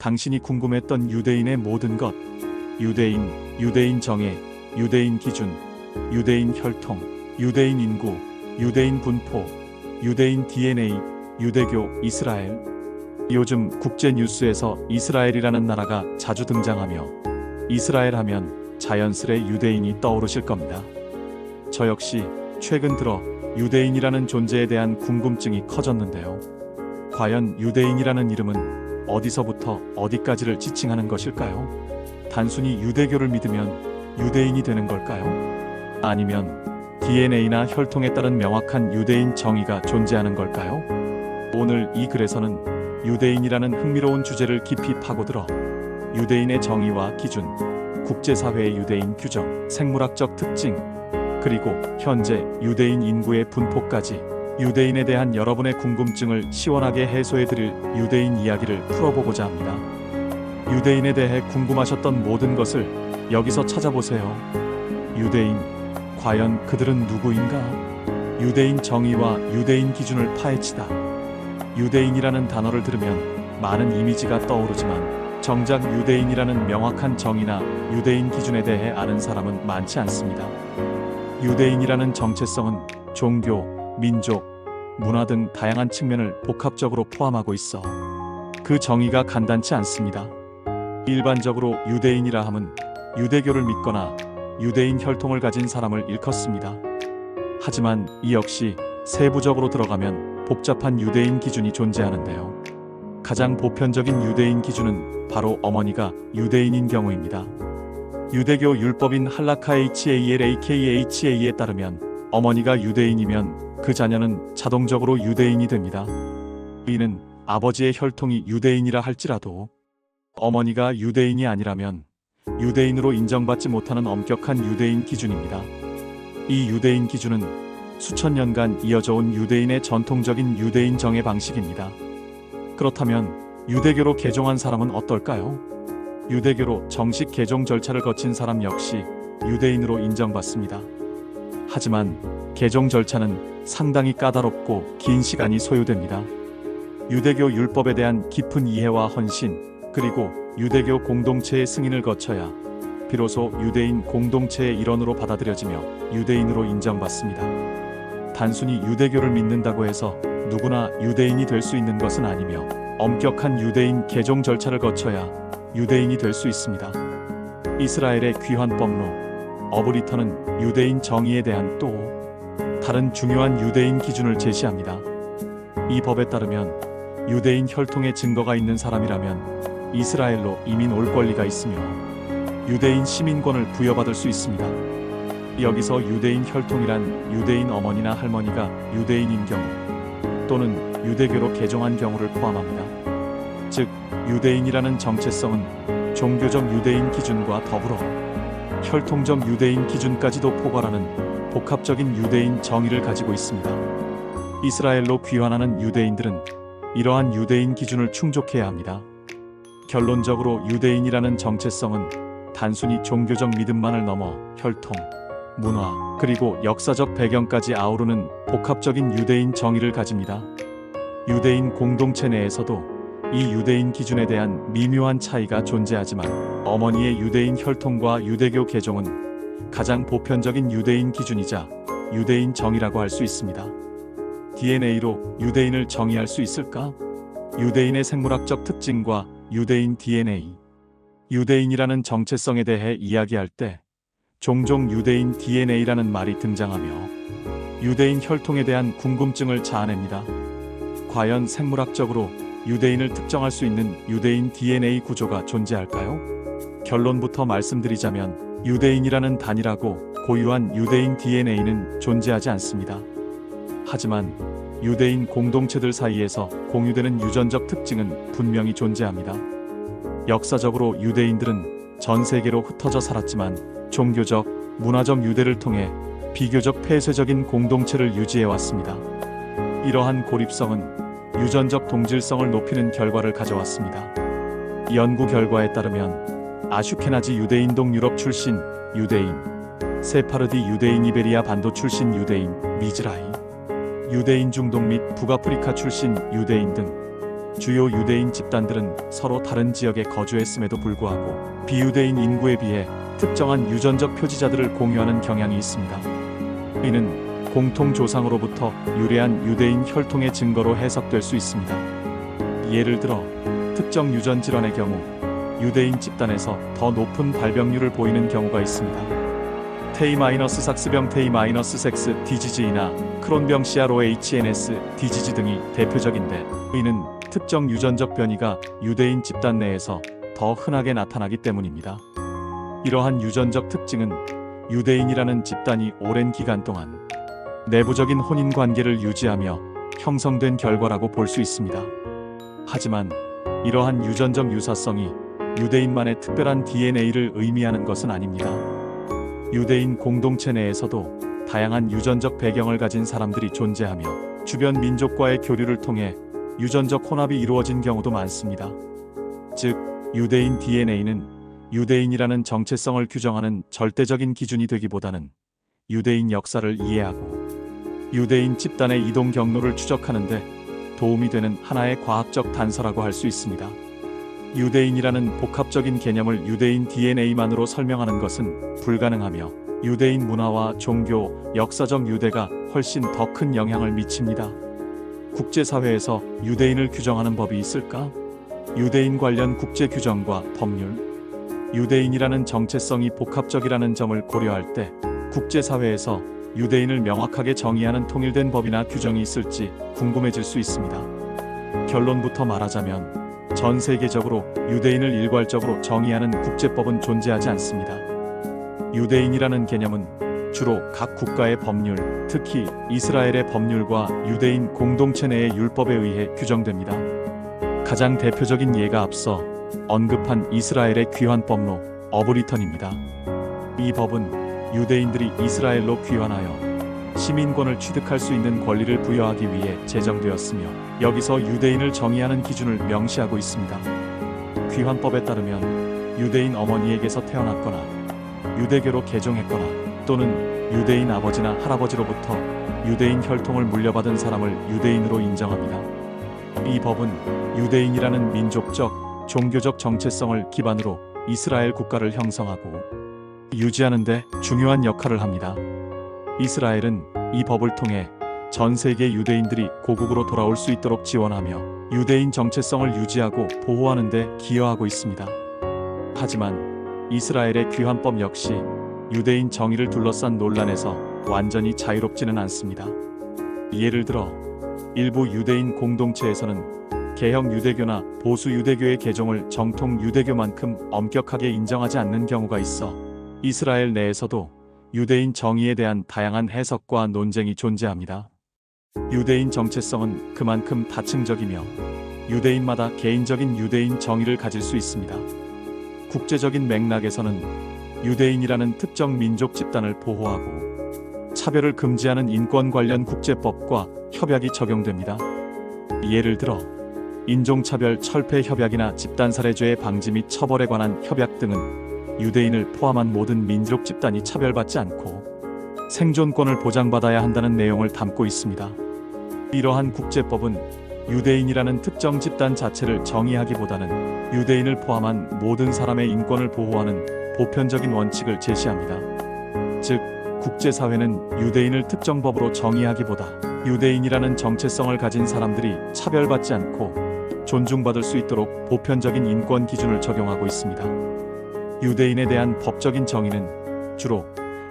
당신이 궁금했던 유대인의 모든 것, 유대인, 유대인 정예, 유대인 기준, 유대인 혈통, 유대인 인구, 유대인 분포, 유대인 DNA, 유대교, 이스라엘. 요즘 국제 뉴스에서 이스라엘이라는 나라가 자주 등장하며 이스라엘 하면 자연스레 유대인이 떠오르실 겁니다. 저 역시 최근 들어 유대인이라는 존재에 대한 궁금증이 커졌는데요. 과연 유대인이라는 이름은 어디서부터 어디까지를 지칭하는 것일까요? 단순히 유대교를 믿으면 유대인이 되는 걸까요? 아니면 DNA나 혈통에 따른 명확한 유대인 정의가 존재하는 걸까요? 오늘 이 글에서는 유대인이라는 흥미로운 주제를 깊이 파고들어 유대인의 정의와 기준, 국제사회의 유대인 규정, 생물학적 특징, 그리고 현재 유대인 인구의 분포까지 유대인에 대한 여러분의 궁금증을 시원하게 해소해드릴 유대인 이야기를 풀어보고자 합니다. 유대인에 대해 궁금하셨던 모든 것을 여기서 찾아보세요. 유대인, 과연 그들은 누구인가? 유대인 정의와 유대인 기준을 파헤치다. 유대인이라는 단어를 들으면 많은 이미지가 떠오르지만 정작 유대인이라는 명확한 정의나 유대인 기준에 대해 아는 사람은 많지 않습니다. 유대인이라는 정체성은 종교, 민족, 문화 등 다양한 측면을 복합적으로 포함하고 있어 그 정의가 간단치 않습니다. 일반적으로 유대인이라 함은 유대교를 믿거나 유대인 혈통을 가진 사람을 일컫습니다. 하지만 이 역시 세부적으로 들어가면 복잡한 유대인 기준이 존재하는데요. 가장 보편적인 유대인 기준은 바로 어머니가 유대인인 경우입니다. 유대교 율법인 할라카 HALAKHA에 따르면 어머니가 유대인이면 그 자녀는 자동적으로 유대인이 됩니다. 이는 아버지의 혈통이 유대인이라 할지라도 어머니가 유대인이 아니라면 유대인으로 인정받지 못하는 엄격한 유대인 기준입니다. 이 유대인 기준은 수천 년간 이어져 온 유대인의 전통적인 유대인 정의 방식입니다. 그렇다면 유대교로 개종한 사람은 어떨까요? 유대교로 정식 개종 절차를 거친 사람 역시 유대인으로 인정받습니다. 하지만 개종 절차는 상당히 까다롭고 긴 시간이 소요됩니다. 유대교 율법에 대한 깊은 이해와 헌신, 그리고 유대교 공동체의 승인을 거쳐야 비로소 유대인 공동체의 일원으로 받아들여지며 유대인으로 인정받습니다. 단순히 유대교를 믿는다고 해서 누구나 유대인이 될 수 있는 것은 아니며 엄격한 유대인 개종 절차를 거쳐야 유대인이 될 수 있습니다. 이스라엘의 귀환 법로 어브리터는 유대인 정의에 대한 또 다른 중요한 유대인 기준을 제시합니다. 이 법에 따르면 유대인 혈통의 증거가 있는 사람이라면 이스라엘로 이민 올 권리가 있으며 유대인 시민권을 부여받을 수 있습니다. 여기서 유대인 혈통이란 유대인 어머니나 할머니가 유대인인 경우 또는 유대교로 개종한 경우를 포함합니다. 즉, 유대인이라는 정체성은 종교적 유대인 기준과 더불어 혈통적 유대인 기준까지도 포괄하는 복합적인 유대인 정의를 가지고 있습니다. 이스라엘로 귀환하는 유대인들은 이러한 유대인 기준을 충족해야 합니다. 결론적으로 유대인이라는 정체성은 단순히 종교적 믿음만을 넘어 혈통, 문화, 그리고 역사적 배경까지 아우르는 복합적인 유대인 정의를 가집니다. 유대인 공동체 내에서도 이 유대인 기준에 대한 미묘한 차이가 존재하지만 어머니의 유대인 혈통과 유대교 개종은 가장 보편적인 유대인 기준이자 유대인 정의라고 할 수 있습니다. DNA로 유대인을 정의할 수 있을까? 유대인의 생물학적 특징과 유대인 DNA. 유대인이라는 정체성에 대해 이야기할 때 종종 유대인 DNA라는 말이 등장하며 유대인 혈통에 대한 궁금증을 자아냅니다. 과연 생물학적으로 유대인을 특정할 수 있는 유대인 DNA 구조가 존재할까요? 결론부터 말씀드리자면 유대인이라는 단일하고 고유한 유대인 DNA는 존재하지 않습니다. 하지만 유대인 공동체들 사이에서 공유되는 유전적 특징은 분명히 존재합니다. 역사적으로 유대인들은 전 세계로 흩어져 살았지만 종교적, 문화적 유대를 통해 비교적 폐쇄적인 공동체를 유지해왔습니다. 이러한 고립성은 유전적 동질성을 높이는 결과를 가져왔습니다. 연구 결과에 따르면 아슈케나지 유대인동 유럽 출신 유대인, 세파르디 유대인 이베리아 반도 출신 유대인 미즈라히, 유대인 중동 및 북아프리카 출신 유대인 등 주요 유대인 집단들은 서로 다른 지역에 거주했음에도 불구하고 비유대인 인구에 비해 특정한 유전적 표지자들을 공유하는 경향이 있습니다. 이는 공통 조상으로부터 유래한 유대인 혈통의 증거로 해석될 수 있습니다. 예를 들어 특정 유전 질환의 경우 유대인 집단에서 더 높은 발병률을 보이는 경우가 있습니다. 테이-삭스병 테이-섹스 디지즈이나 크론병 CROHNS 디지즈 등이 대표적인데, 이는 특정 유전적 변이가 유대인 집단 내에서 더 흔하게 나타나기 때문입니다. 이러한 유전적 특징은 유대인이라는 집단이 오랜 기간 동안 내부적인 혼인 관계를 유지하며 형성된 결과라고 볼 수 있습니다. 하지만 이러한 유전적 유사성이 유대인만의 특별한 DNA를 의미하는 것은 아닙니다. 유대인 공동체 내에서도 다양한 유전적 배경을 가진 사람들이 존재하며 주변 민족과의 교류를 통해 유전적 혼합이 이루어진 경우도 많습니다. 즉, 유대인 DNA는 유대인이라는 정체성을 규정하는 절대적인 기준이 되기보다는 유대인 역사를 이해하고 유대인 집단의 이동 경로를 추적하는 데 도움이 되는 하나의 과학적 단서라고 할 수 있습니다. 유대인이라는 복합적인 개념을 유대인 DNA만으로 설명하는 것은 불가능하며 유대인 문화와 종교, 역사적 유대가 훨씬 더 큰 영향을 미칩니다. 국제사회에서 유대인을 규정하는 법이 있을까? 유대인 관련 국제 규정과 법률, 유대인이라는 정체성이 복합적이라는 점을 고려할 때 국제사회에서 유대인을 명확하게 정의하는 통일된 법이나 규정이 있을지 궁금해질 수 있습니다. 결론부터 말하자면 전 세계적으로 유대인을 일괄적으로 정의하는 국제법은 존재하지 않습니다. 유대인이라는 개념은 주로 각 국가의 법률, 특히 이스라엘의 법률과 유대인 공동체 내의 율법에 의해 규정됩니다. 가장 대표적인 예가 앞서 언급한 이스라엘의 귀환법로 어브리턴입니다. 이 법은 유대인들이 이스라엘로 귀환하여 시민권을 취득할 수 있는 권리를 부여하기 위해 제정되었으며, 여기서 유대인을 정의하는 기준을 명시하고 있습니다. 귀환법에 따르면 유대인 어머니에게서 태어났거나 유대교로 개종했거나 또는 유대인 아버지나 할아버지로부터 유대인 혈통을 물려받은 사람을 유대인으로 인정합니다. 이 법은 유대인이라는 민족적, 종교적 정체성을 기반으로 이스라엘 국가를 형성하고 유지하는 데 중요한 역할을 합니다. 이스라엘은 이 법을 통해 전 세계 유대인들이 고국으로 돌아올 수 있도록 지원하며 유대인 정체성을 유지하고 보호하는 데 기여하고 있습니다. 하지만 이스라엘의 귀환법 역시 유대인 정의를 둘러싼 논란에서 완전히 자유롭지는 않습니다. 예를 들어 일부 유대인 공동체에서는 개혁 유대교나 보수 유대교의 개종을 정통 유대교만큼 엄격하게 인정하지 않는 경우가 있어 이스라엘 내에서도 유대인 정의에 대한 다양한 해석과 논쟁이 존재합니다. 유대인 정체성은 그만큼 다층적이며 유대인마다 개인적인 유대인 정의를 가질 수 있습니다. 국제적인 맥락에서는 유대인이라는 특정 민족 집단을 보호하고 차별을 금지하는 인권 관련 국제법과 협약이 적용됩니다. 예를 들어 인종차별 철폐 협약이나 집단살해죄의 방지 및 처벌에 관한 협약 등은 유대인을 포함한 모든 민족 집단이 차별받지 않고 생존권을 보장받아야 한다는 내용을 담고 있습니다. 이러한 국제법은 유대인이라는 특정 집단 자체를 정의하기보다는 유대인을 포함한 모든 사람의 인권을 보호하는 보편적인 원칙을 제시합니다. 즉, 국제사회는 유대인을 특정 법으로 정의하기보다 유대인이라는 정체성을 가진 사람들이 차별받지 않고 존중받을 수 있도록 보편적인 인권 기준을 적용하고 있습니다. 유대인에 대한 법적인 정의는 주로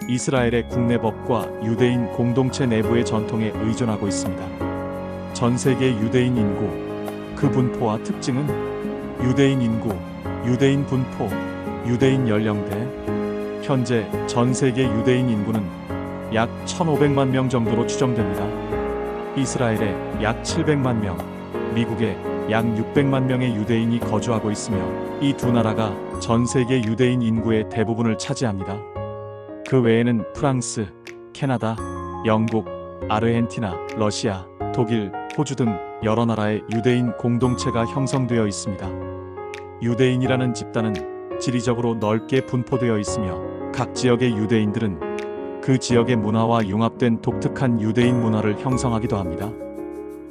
이스라엘의 국내법과 유대인 공동체 내부의 전통에 의존하고 있습니다. 전 세계 유대인 인구, 그 분포와 특징은 유대인 인구, 유대인 분포, 유대인 연령대. 현재 전 세계 유대인 인구는 약 1,500만 명 정도로 추정됩니다. 이스라엘에 약 700만 명, 미국에 약 600만 명의 유대인이 거주하고 있으며 이 두 나라가 전 세계 유대인 인구의 대부분을 차지합니다. 그 외에는 프랑스, 캐나다, 영국, 아르헨티나, 러시아, 독일, 호주 등 여러 나라의 유대인 공동체가 형성되어 있습니다. 유대인이라는 집단은 지리적으로 넓게 분포되어 있으며 각 지역의 유대인들은 그 지역의 문화와 융합된 독특한 유대인 문화를 형성하기도 합니다.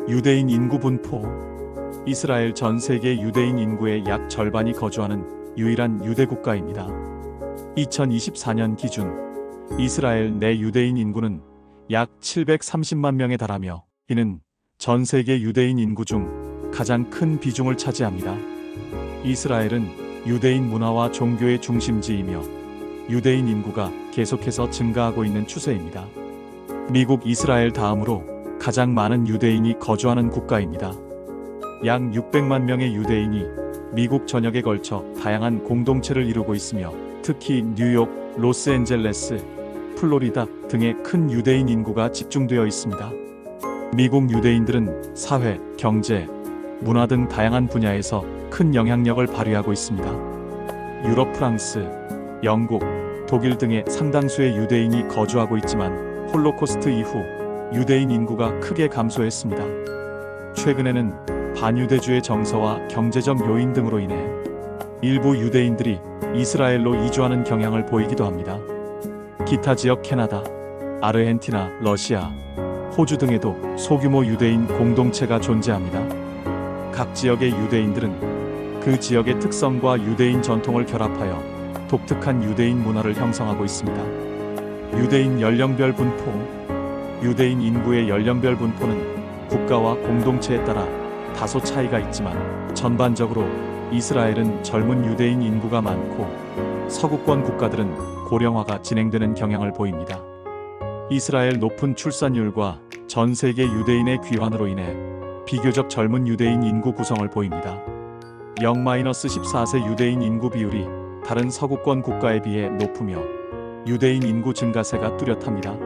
유대인 인구 분포. 이스라엘 전 세계 유대인 인구의 약 절반이 거주하는 유일한 유대 국가입니다. 2024년 기준 이스라엘 내 유대인 인구는 약 730만 명에 달하며 이는 전 세계 유대인 인구 중 가장 큰 비중을 차지합니다. 이스라엘은 유대인 문화와 종교의 중심지이며 유대인 인구가 계속해서 증가하고 있는 추세입니다. 미국, 이스라엘 다음으로 가장 많은 유대인이 거주하는 국가입니다. 약 600만 명의 유대인이 미국 전역에 걸쳐 다양한 공동체를 이루고 있으며 특히 뉴욕, 로스앤젤레스, 플로리다 등의 큰 유대인 인구가 집중되어 있습니다. 미국 유대인들은 사회, 경제, 문화 등 다양한 분야에서 큰 영향력을 발휘하고 있습니다. 유럽, 프랑스, 영국, 독일 등의 상당수의 유대인이 거주하고 있지만 홀로코스트 이후 유대인 인구가 크게 감소했습니다. 최근에는 반유대주의 정서와 경제적 요인 등으로 인해 일부 유대인들이 이스라엘로 이주하는 경향을 보이기도 합니다. 기타 지역 캐나다, 아르헨티나, 러시아, 호주 등에도 소규모 유대인 공동체가 존재합니다. 각 지역의 유대인들은 그 지역의 특성과 유대인 전통을 결합하여 독특한 유대인 문화를 형성하고 있습니다. 유대인 연령별 분포. 유대인 인구의 연령별 분포는 국가와 공동체에 따라 다소 차이가 있지만 전반적으로 이스라엘은 젊은 유대인 인구가 많고 서구권 국가들은 고령화가 진행되는 경향을 보입니다. 이스라엘 높은 출산율과 전 세계 유대인의 귀환으로 인해 비교적 젊은 유대인 인구 구성을 보입니다. 0-14세 유대인 인구 비율이 다른 서구권 국가에 비해 높으며 유대인 인구 증가세가 뚜렷합니다.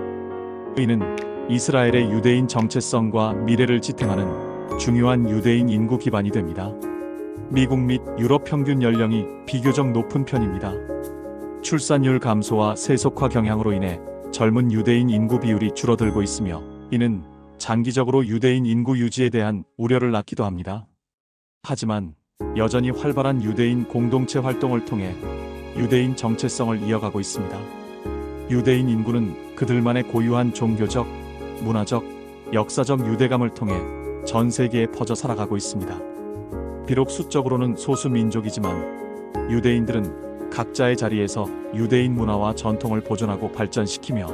이는 이스라엘의 유대인 정체성과 미래를 지탱하는 중요한 유대인 인구 기반이 됩니다. 미국 및 유럽 평균 연령이 비교적 높은 편입니다. 출산율 감소와 세속화 경향으로 인해 젊은 유대인 인구 비율이 줄어들고 있으며 이는 장기적으로 유대인 인구 유지에 대한 우려를 낳기도 합니다. 하지만 여전히 활발한 유대인 공동체 활동을 통해 유대인 정체성을 이어가고 있습니다. 유대인 인구는 그들만의 고유한 종교적, 문화적, 역사적 유대감을 통해 전 세계에 퍼져 살아가고 있습니다. 비록 수적으로는 소수 민족이지만 유대인들은 각자의 자리에서 유대인 문화와 전통을 보존하고 발전시키며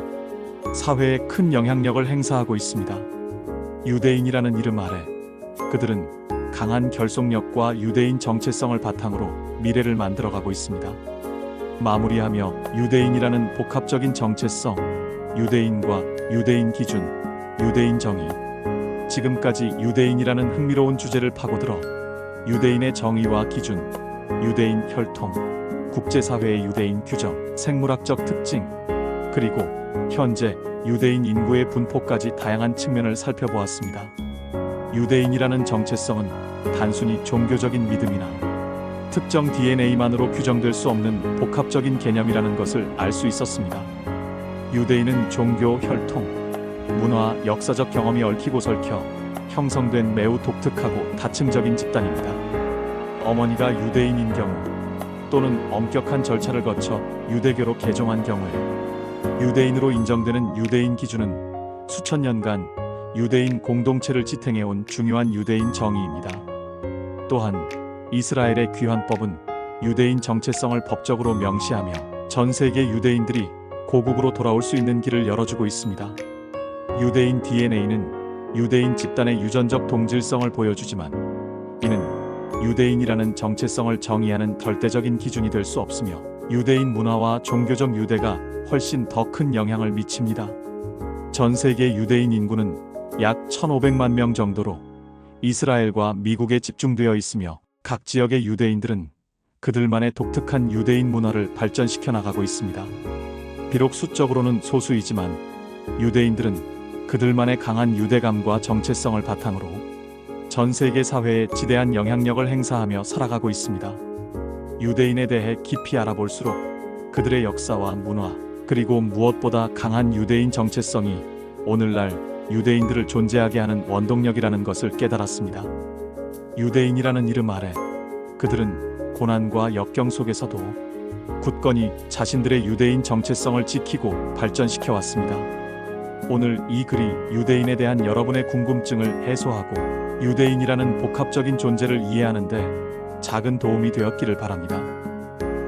사회에 큰 영향력을 행사하고 있습니다. 유대인이라는 이름 아래 그들은 강한 결속력과 유대인 정체성을 바탕으로 미래를 만들어가고 있습니다. 마무리하며 유대인이라는 복합적인 정체성, 유대인과 유대인 기준, 유대인 정의. 지금까지 유대인이라는 흥미로운 주제를 파고들어 유대인의 정의와 기준, 유대인 혈통, 국제사회의 유대인 규정, 생물학적 특징, 그리고 현재 유대인 인구의 분포까지 다양한 측면을 살펴보았습니다. 유대인이라는 정체성은 단순히 종교적인 믿음이나 특정 DNA만으로 규정될 수 없는 복합적인 개념이라는 것을 알 수 있었습니다. 유대인은 종교, 혈통, 문화, 역사적 경험이 얽히고 설켜 형성된 매우 독특하고 다층적인 집단입니다. 어머니가 유대인인 경우 또는 엄격한 절차를 거쳐 유대교로 개종한 경우에 유대인으로 인정되는 유대인 기준은 수천 년간 유대인 공동체를 지탱해온 중요한 유대인 정의입니다. 또한 이스라엘의 귀환법은 유대인 정체성을 법적으로 명시하며 전 세계 유대인들이 고국으로 돌아올 수 있는 길을 열어주고 있습니다. 유대인 DNA는 유대인 집단의 유전적 동질성을 보여주지만 이는 유대인이라는 정체성을 정의하는 절대적인 기준이 될 수 없으며 유대인 문화와 종교적 유대가 훨씬 더 큰 영향을 미칩니다. 전 세계 유대인 인구는 약 1,500만 명 정도로 이스라엘과 미국에 집중되어 있으며 각 지역의 유대인들은 그들만의 독특한 유대인 문화를 발전시켜 나가고 있습니다. 비록 수적으로는 소수이지만 유대인들은 그들만의 강한 유대감과 정체성을 바탕으로 전 세계 사회에 지대한 영향력을 행사하며 살아가고 있습니다. 유대인에 대해 깊이 알아볼수록 그들의 역사와 문화, 그리고 무엇보다 강한 유대인 정체성이 오늘날 유대인들을 존재하게 하는 원동력이라는 것을 깨달았습니다. 유대인이라는 이름 아래 그들은 고난과 역경 속에서도 굳건히 자신들의 유대인 정체성을 지키고 발전시켜 왔습니다. 오늘 이 글이 유대인에 대한 여러분의 궁금증을 해소하고 유대인이라는 복합적인 존재를 이해하는데 작은 도움이 되었기를 바랍니다.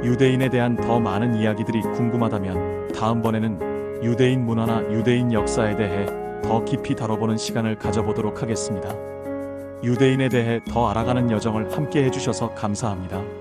유대인에 대한 더 많은 이야기들이 궁금하다면 다음번에는 유대인 문화나 유대인 역사에 대해 더 깊이 다뤄보는 시간을 가져보도록 하겠습니다. 유대인에 대해 더 알아가는 여정을 함께 해주셔서 감사합니다.